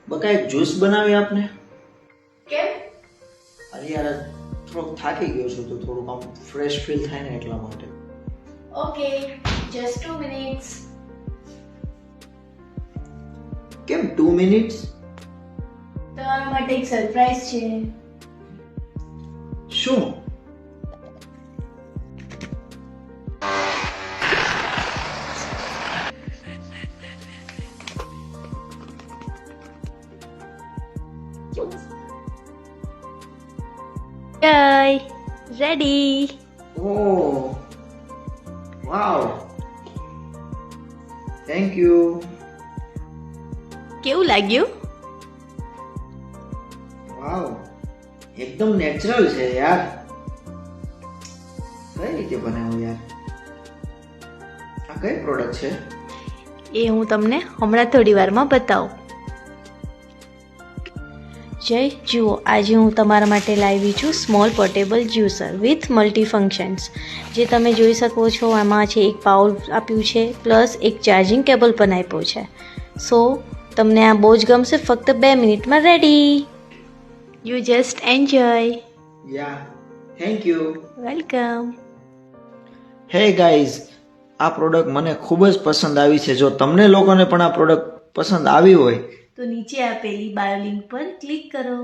બકા એક જ્યુસ બનાવી આપને. કેમ? અરે યાર થોડોક થાકી ગયો છું તો થોડુંક આમ ફ્રેશ ફીલ થાય ને એટલા માટે. Okay, just 2 minutes. કેમ 2 મિનિટ્સ? તમારા માટે એક સરપ્રાઈઝ છે. શું? Yay! Ready! Oh wow, thank you. કેવું લાગ્યું? વાવ, એકદમ નેચરલ છે યાર. કઈ રીતે બનાવ્યું યાર? આ કઈ પ્રોડક્ટ છે? એ હું તમને હમણાં થોડી વારમાં બતાવું. જય, જુઓ આજે હું તમારા માટે લાવી છું small portable juicer with multi functions. જે તમે જોઈ શકો છો આમાં છે એક બાઉલ આપ્યું છે પ્લસ એક ચાર્જિંગ કેબલ પણ આપ્યો છે. સો તમને આ બહુ જ ગમશે. ફક્ત 2 મિનિટમાં ready. You just enjoy. Yeah, thank you. Welcome. Hey guys, આ પ્રોડક્ટ મને ખૂબ જ પસંદ આવી છે. જો તમને લોકોને પણ આ પ્રોડક્ટ પસંદ આવી હોય તો નીચે આપેલી બાયો લિંક પર ક્લિક કરો.